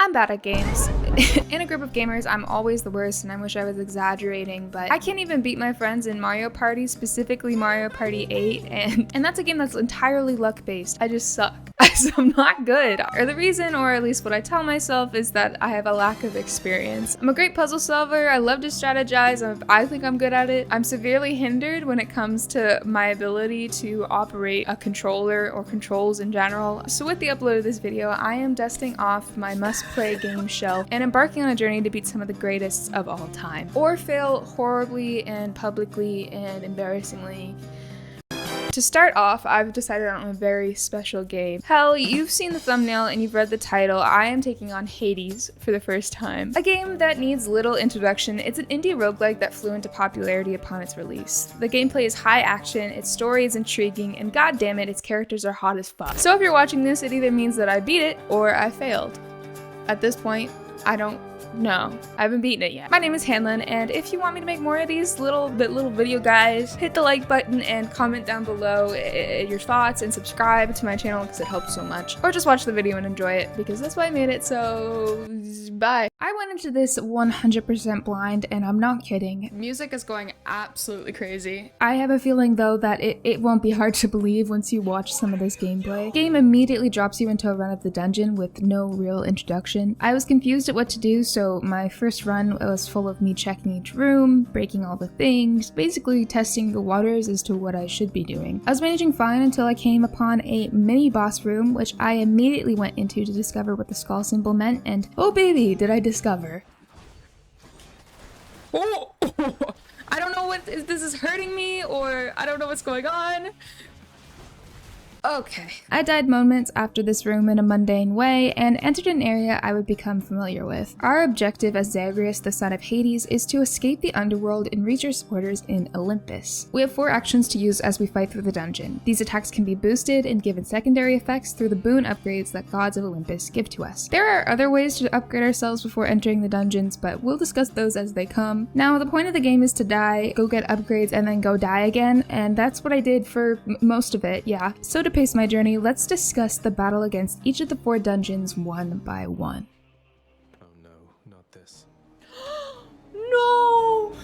I'm bad at games. In a group of gamers, I'm always the worst, and I wish I was exaggerating, but I can't even beat my friends in Mario Party, specifically Mario Party 8, and that's a game that's entirely luck-based. I just suck. So I'm not good. Or the reason, or at least what I tell myself, is that I have a lack of experience. I'm a great puzzle solver, I love to strategize, I think I'm good at it. I'm severely hindered when it comes to my ability to operate a controller or controls in general. So with the upload of this video, I am dusting off my must-play game shelf and embarking on a journey to beat some of the greatest of all time. Or fail horribly and publicly and embarrassingly. To start off, I've decided on a very special game. Hell, you've seen the thumbnail and you've read the title. I am taking on Hades for the first time. A game that needs little introduction. It's an indie roguelike that flew into popularity upon its release. The gameplay is high action, its story is intriguing, and goddammit, its characters are hot as fuck. So if you're watching this, it either means that I beat it or I failed. At this point, I don't know. I haven't beaten it yet. My name is Hanlon, and if you want me to make more of these little video guys, hit the like button and comment down below your thoughts and subscribe to my channel because it helps so much. Or just watch the video and enjoy it because that's why I made it, so bye. I went into this 100% blind, and I'm not kidding. Music is going absolutely crazy. I have a feeling though that it won't be hard to believe once you watch some of this gameplay. The game immediately drops you into a run of the dungeon with no real introduction. I was confused at what to do, so my first run was full of me checking each room, breaking all the things, basically testing the waters as to what I should be doing. I was managing fine until I came upon a mini boss room, which I immediately went into to discover what the skull symbol meant, and oh baby, did I discover. Oh! I don't know what this is hurting me, or I don't know what's going on. Okay. I died moments after this room in a mundane way and entered an area I would become familiar with. Our objective as Zagreus, the son of Hades, is to escape the underworld and reach our quarters in Olympus. We have 4 actions to use as we fight through the dungeon. These attacks can be boosted and given secondary effects through the boon upgrades that gods of Olympus give to us. There are other ways to upgrade ourselves before entering the dungeons, but we'll discuss those as they come. Now, the point of the game is to die, go get upgrades, and then go die again, and that's what I did for most of it, yeah. So to pace my journey, let's discuss the battle against each of the 4 dungeons one by one. Oh no, not this. No!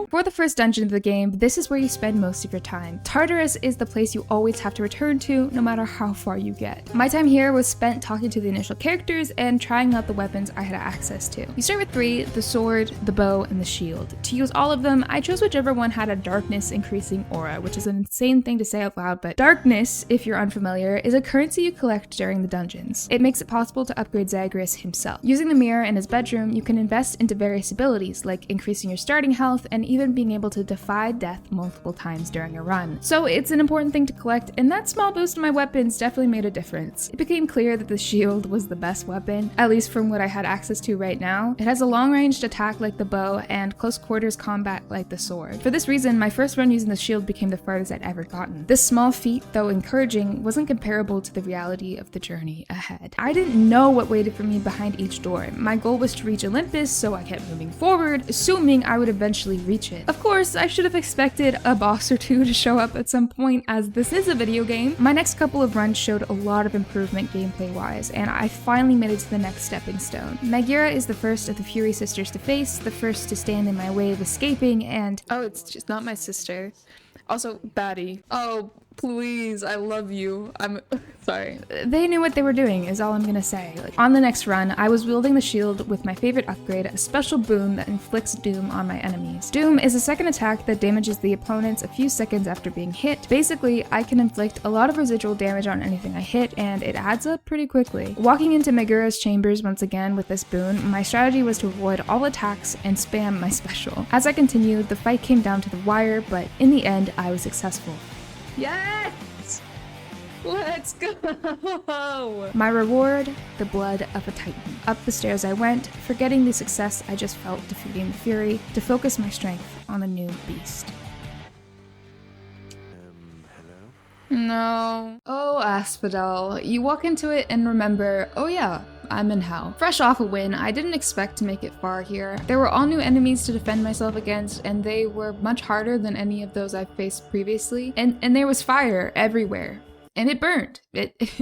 For the first dungeon of the game, this is where you spend most of your time. Tartarus is the place you always have to return to, no matter how far you get. My time here was spent talking to the initial characters and trying out the weapons I had access to. You start with 3, the sword, the bow, and the shield. To use all of them, I chose whichever one had a darkness increasing aura, which is an insane thing to say out loud, but darkness, if you're unfamiliar, is a currency you collect during the dungeons. It makes it possible to upgrade Zagreus himself. Using the mirror in his bedroom, you can invest into various abilities, like increasing your starting health and even being able to defy death multiple times during a run. So it's an important thing to collect, and that small boost in my weapons definitely made a difference. It became clear that the shield was the best weapon, at least from what I had access to right now. It has a long-ranged attack like the bow and close quarters combat like the sword. For this reason, my first run using the shield became the farthest I'd ever gotten. This small feat, though encouraging, wasn't comparable to the reality of the journey ahead. I didn't know what waited for me behind each door. My goal was to reach Olympus, so I kept moving forward, assuming I would eventually reach it. Of course, I should have expected a boss or 2 to show up at some point, as this is a video game. My next couple of runs showed a lot of improvement gameplay-wise, and I finally made it to the next stepping stone. Megaera is the first of the Fury sisters to face, the first to stand in my way of escaping, and oh, it's just not my sister. Also, baddie. Oh, please, I love you. I'm sorry. They knew what they were doing, is all I'm gonna say. On the next run, I was wielding the shield with my favorite upgrade, a special boon that inflicts doom on my enemies. Doom is a second attack that damages the opponents a few seconds after being hit. Basically, I can inflict a lot of residual damage on anything I hit, and it adds up pretty quickly. Walking into Megaera's chambers once again with this boon, my strategy was to avoid all attacks and spam my special. As I continued, the fight came down to the wire, but in the end, I was successful. Yes! Let's go! My reward, the blood of a titan. Up the stairs I went, forgetting the success I just felt defeating the Fury, to focus my strength on the new beast. Hello? No. Oh, Asphodel. You walk into it and remember, oh yeah, I'm in hell. Fresh off a win, I didn't expect to make it far here. There were all new enemies to defend myself against, and they were much harder than any of those I've faced previously. And there was fire everywhere. and it burned.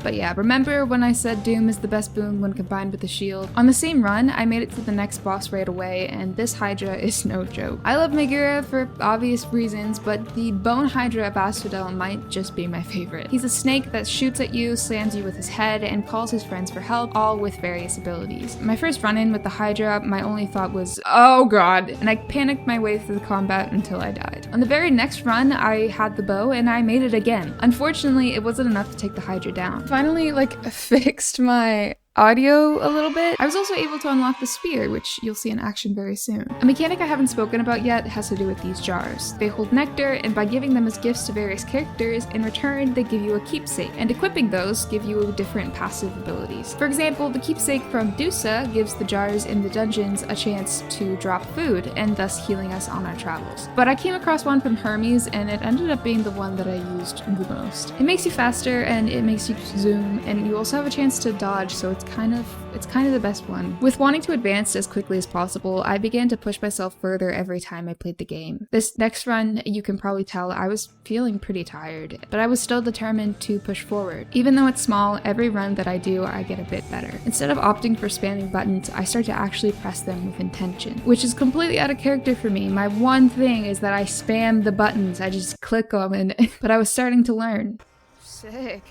But yeah, remember when I said Doom is the best boon when combined with the shield? On the same run, I made it to the next boss right away, and this Hydra is no joke. I love Megara for obvious reasons, but the Bone Hydra of Asphodel might just be my favorite. He's a snake that shoots at you, slams you with his head, and calls his friends for help, all with various abilities. My first run-in with the Hydra, my only thought was, oh god, and I panicked my way through the combat until I died. On the very next run, I had the bow, and I made it again. Unfortunately, it wasn't enough to take the Hydra down. Finally, fixed my audio a little bit. I was also able to unlock the spear, which you'll see in action very soon. A mechanic I haven't spoken about yet has to do with these jars. They hold nectar, and by giving them as gifts to various characters, in return they give you a keepsake, and equipping those give you different passive abilities. For example, the keepsake from Dusa gives the jars in the dungeons a chance to drop food, and thus healing us on our travels. But I came across one from Hermes, and it ended up being the one that I used the most. It makes you faster, and it makes you zoom, and you also have a chance to dodge, so it's kind of the best one. With wanting to advance as quickly as possible, I began to push myself further every time I played the game. This next run, you can probably tell I was feeling pretty tired, but I was still determined to push forward. Even though it's small, every run that I do, I get a bit better. Instead of opting for spamming buttons, I start to actually press them with intention, which is completely out of character for me. My one thing is that I spam the buttons, I just click them, but I was starting to learn. Sick.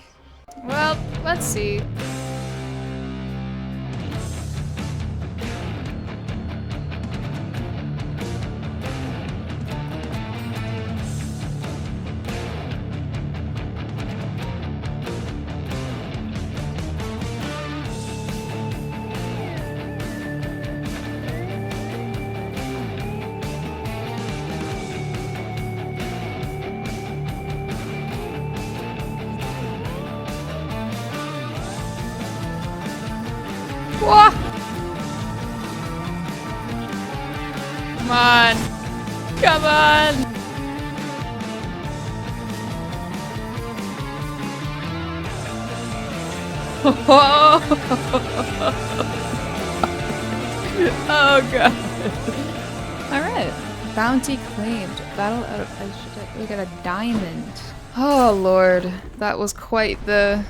Well, let's see. Whoa! Come on! Come on! Oh god! Alright. Bounty claimed. Battle out of ice. We got a diamond. Oh lord. That was quite the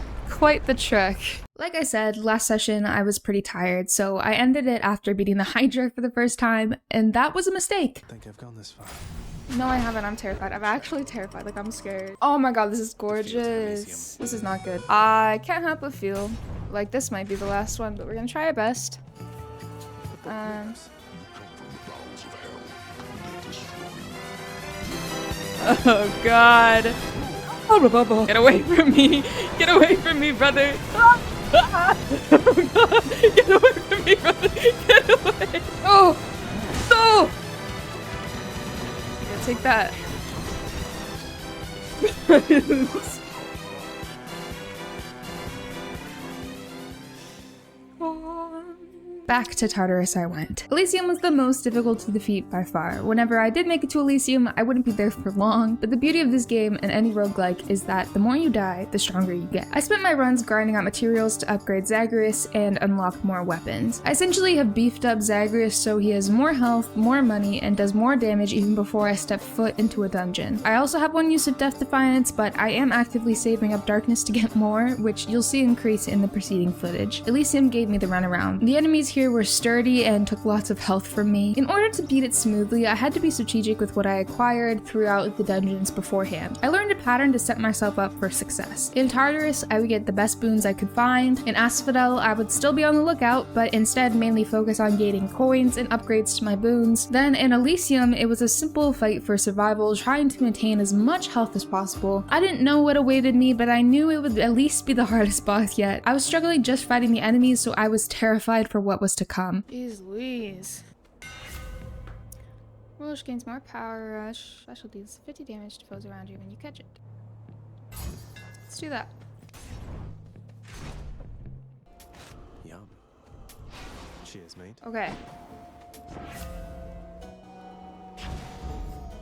trek. Like I said, last session I was pretty tired, so I ended it after beating the Hydra for the first time, and that was a mistake. I think I've gone this far. No, I haven't. I'm terrified. I'm actually terrified. I'm scared. Oh my god, this is gorgeous. This is not good. I can't help but feel like this might be the last one, but we're gonna try our best. Oh god. Get away from me! Get away from me, brother! Oh god! Get away from me, brother! Get away! Oh! No! Yeah, take that. Back to Tartarus I went. Elysium was the most difficult to defeat by far. Whenever I did make it to Elysium, I wouldn't be there for long, but the beauty of this game and any roguelike is that the more you die, the stronger you get. I spent my runs grinding out materials to upgrade Zagreus and unlock more weapons. I essentially have beefed up Zagreus so he has more health, more money, and does more damage even before I step foot into a dungeon. I also have one use of Death Defiance, but I am actively saving up Darkness to get more, which you'll see increase in the preceding footage. Elysium gave me the runaround. The enemies here were sturdy and took lots of health from me. In order to beat it smoothly, I had to be strategic with what I acquired throughout the dungeons beforehand. I learned a pattern to set myself up for success. In Tartarus, I would get the best boons I could find. In Asphodel, I would still be on the lookout, but instead mainly focus on gaining coins and upgrades to my boons. Then in Elysium, it was a simple fight for survival, trying to maintain as much health as possible. I didn't know what awaited me, but I knew it would at least be the hardest boss yet. I was struggling just fighting the enemies, so I was terrified for what was to come. Jeez Louise. Rush gains more power rush. Special deals 50 damage to foes around you when you catch it. Let's do that. Yum. Cheers, mate. Okay.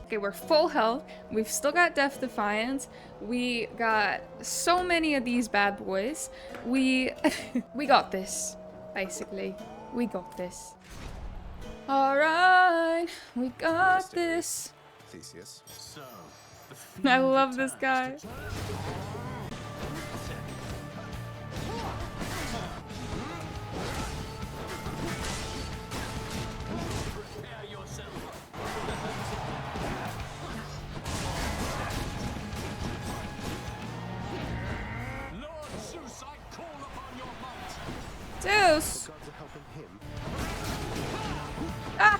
Okay, we're full health. We've still got Death Defiance. We got so many of these bad boys. We got this, basically. We got this. Alright, we got this. Theseus. I love this guy. Tartarus. Gods are helping him. Ah!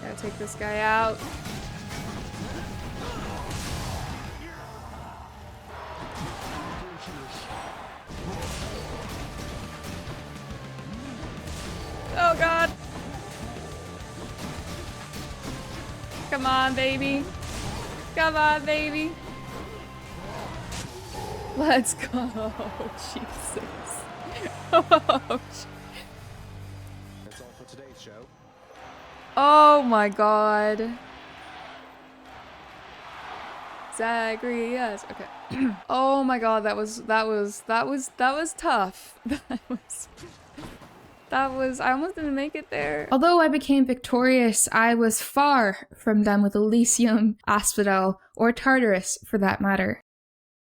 Gotta take this guy out. Oh god. Come on, baby. Come on, baby. Let's go. Jesus. Oh, That's all for today's show. oh my god. Zagreus. Okay. Oh my god, that was tough. I almost didn't make it there. Although I became victorious, I was far from done with Elysium, Asphodel, or Tartarus for that matter.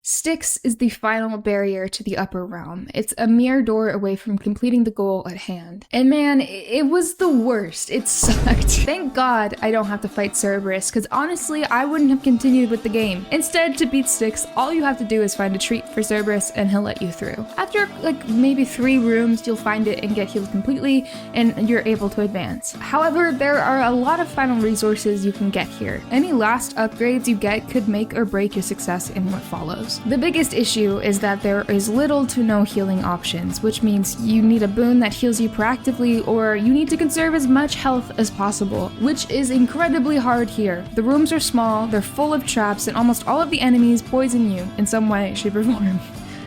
Styx is the final barrier to the upper realm. It's a mere door away from completing the goal at hand. And man, it was the worst. It sucked. Thank God I don't have to fight Cerberus, because honestly, I wouldn't have continued with the game. Instead, to beat Styx, all you have to do is find a treat for Cerberus and he'll let you through. After like maybe 3 rooms, you'll find it and get healed completely, and you're able to advance. However, there are a lot of final resources you can get here. Any last upgrades you get could make or break your success in what follows. The biggest issue is that there is little to no healing options, which means you need a boon that heals you proactively, or you need to conserve as much health as possible, which is incredibly hard here. The rooms are small, they're full of traps, and almost all of the enemies poison you in some way, shape, or form.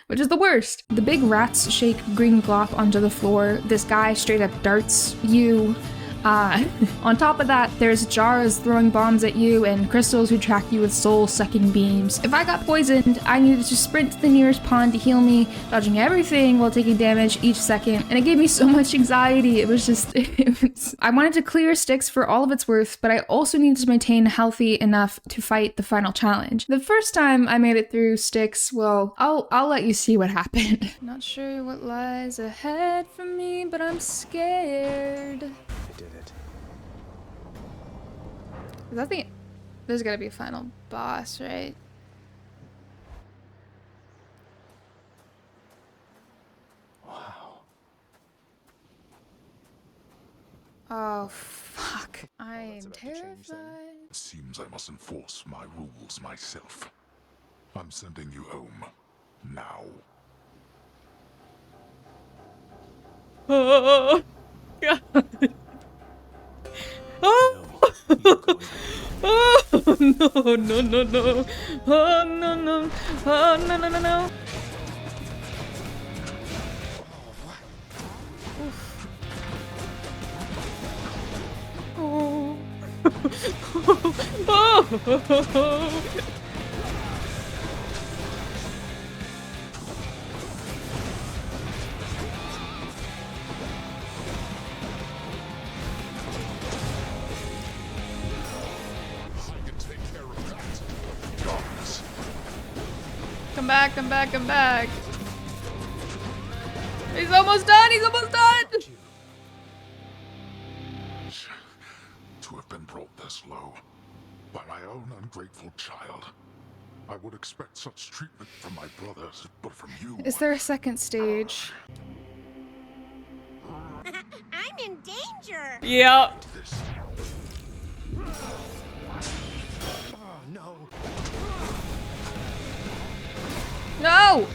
Which is the worst. The big rats shake green glop onto the floor, this guy straight up darts you. On top of that, there's jars throwing bombs at you and crystals who track you with soul-sucking beams. If I got poisoned, I needed to sprint to the nearest pond to heal me, dodging everything while taking damage each second, and it gave me so much anxiety. It was just, I wanted to clear Styx for all of its worth, but I also needed to maintain healthy enough to fight the final challenge. The first time I made it through Styx, well, I'll let you see what happened. Not sure what lies ahead for me, but I'm scared. I did it. Is that the... There's gotta be a final boss, right? Wow. Oh, fuck. I am that's about to change then. terrified. It seems I must enforce my rules myself. I'm sending you home. Now. Oh, God. Oh! Oh, no, no, no, no. Oh, no, no. Oh, no, no, no, no. Oh. Oh. Come back, come back, come back. He's almost done, he's almost done! To have been brought this low by my own ungrateful child. I would expect such treatment from my brothers, but from you... Is there a second stage? I'm in danger! Yeah. This. Oh, no. No!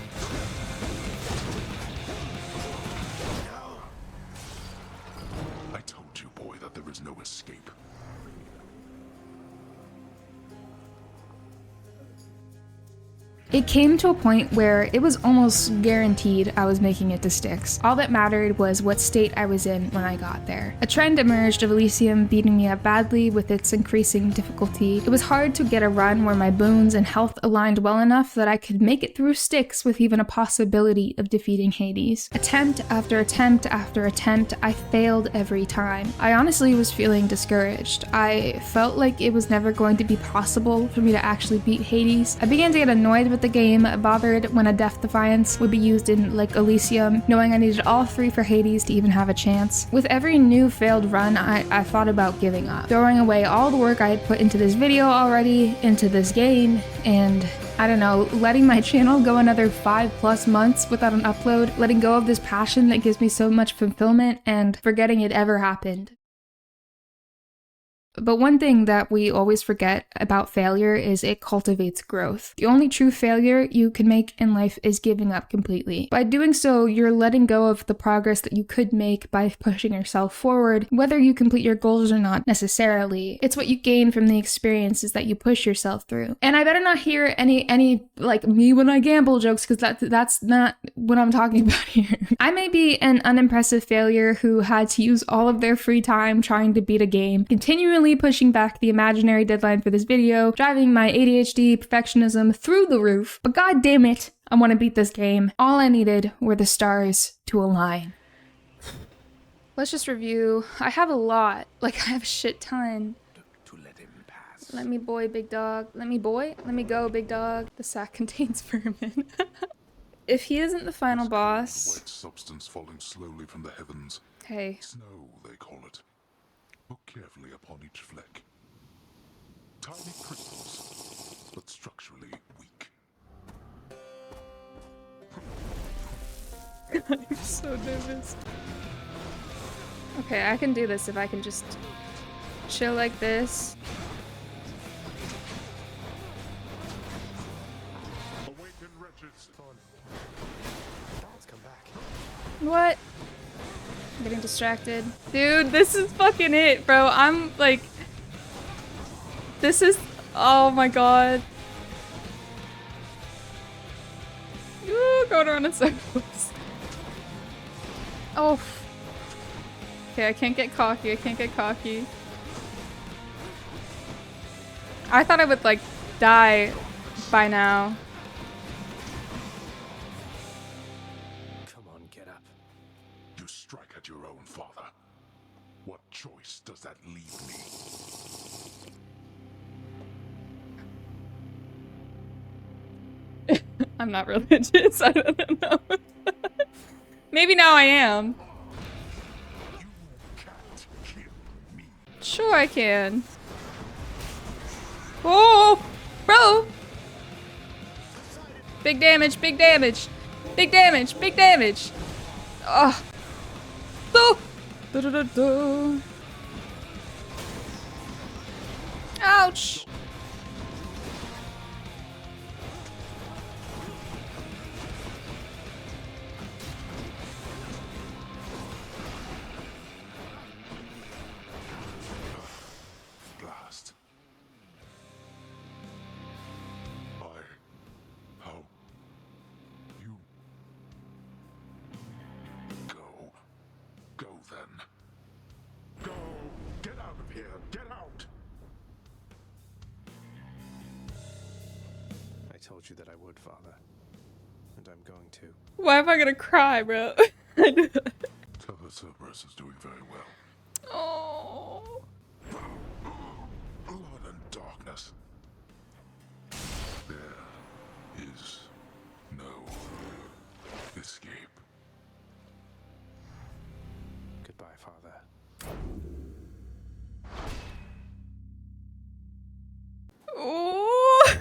I told you, boy, that there is no escape. It came to a point where it was almost guaranteed I was making it to Styx. All that mattered was what state I was in when I got there. A trend emerged of Elysium beating me up badly with its increasing difficulty. It was hard to get a run where my boons and health aligned well enough that I could make it through Styx with even a possibility of defeating Hades. Attempt after attempt after attempt, I failed every time. I honestly was feeling discouraged. I felt like it was never going to be possible for me to actually beat Hades. I began to get annoyed with the game, bothered when a Death Defiance would be used in like Elysium, knowing I needed all 3 for Hades to even have a chance. With every new failed run, I thought about giving up, throwing away all the work I had put into this video already, into this game, and I don't know, letting my channel go another 5+ months without an upload, letting go of this passion that gives me so much fulfillment, and forgetting it ever happened. But one thing that we always forget about failure is it cultivates growth. The only true failure you can make in life is giving up completely. By doing so, you're letting go of the progress that you could make by pushing yourself forward, whether you complete your goals or not necessarily. It's what you gain from the experiences that you push yourself through. And I better not hear any like me when I gamble jokes, because that's not what I'm talking about here. I may be an unimpressive failure who had to use all of their free time trying to beat a game, continually pushing back the imaginary deadline for this video, driving my ADHD perfectionism through the roof, but god damn it, I want to beat this game. All I needed were the stars to align. Let's just review. I have a lot. Like, I have a shit ton. To let him pass. Let me boy, big dog. Let me boy. Let me go, big dog. The sack contains vermin. If he isn't the final boss... White substance falling slowly from the heavens. Hey. Snow, they call it. Look carefully upon each fleck. Tiny crystals, but structurally weak. I'm so nervous. Okay, I can do this if I can just chill like this. Awaken, wretches. Let's come back. What? I'm getting distracted. Dude, this is fucking it, bro. I'm like... This is... Oh my god. Ooh, going around in circles. Oh. Okay, I can't get cocky. I can't get cocky. I thought I would, like, die by now. Come on, get up. You strike at your own father. What choice does that leave me? I'm not religious. I don't know. Maybe now I am. You can't kill me. Sure I can. Oh, bro! Big damage, big damage. Big damage, big damage. Ugh. Oh. Da -da -da -da. Ouch. Blast. How? You... Go. Go then. Go! Get out of here! Get out! I told you that I would, Father. And I'm going to. Why am I gonna cry, bro? Tartarus is doing very well. Oh. Blood and darkness. There is no escape. Goodbye, Father. Oh.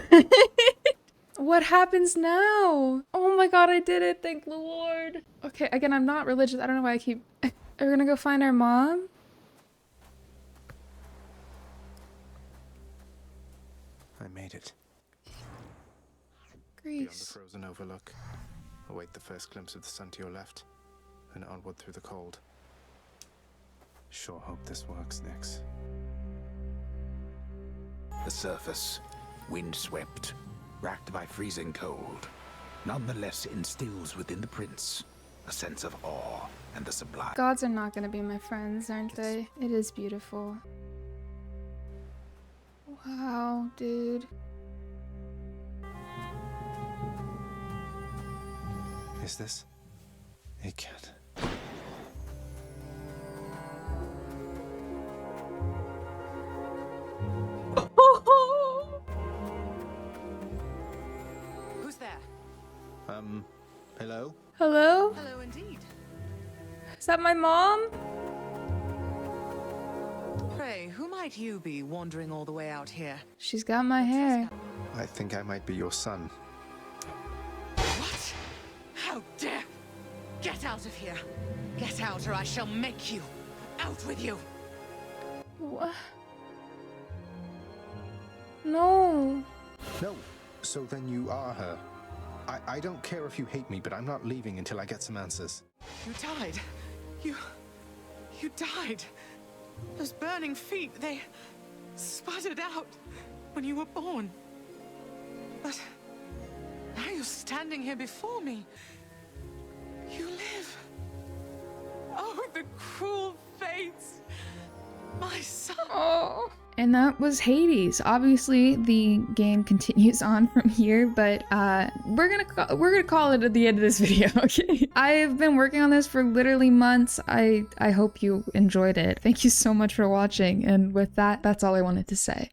What happens now? Oh my god, I did it. Thank the Lord. Okay, again, I'm not religious. I don't know why I keep... Are we gonna go find our mom? I made it. Beyond the Greece. frozen overlook. Await the first glimpse of the sun to your left, and onward through the cold. Sure hope this works, Nyx. The surface, windswept, racked by freezing cold, nonetheless instills within the prince a sense of awe and the sublime. Gods are not gonna be my friends, aren't they? It is beautiful. Wow, dude. Is this? It can't. Who's there? Hello? Hello? Hello indeed. Is that my mom? Pray, who might you be wandering all the way out here? She's got my hair. I think I might be your son. What? How dare! Get out of here! Get out or I shall make you! Out with you! What? No. No, so then you are her. I don't care if you hate me, but I'm not leaving until I get some answers. You died. You died. Those burning feet, they sputtered out when you were born. But now you're standing here before me. You live. Oh, the cruel fates. My son. Oh. And that was Hades. Obviously, the game continues on from here, but we're gonna call it at the end of this video, okay? I've been working on this for literally months. I hope you enjoyed it. Thank you so much for watching, and with that, that's all I wanted to say.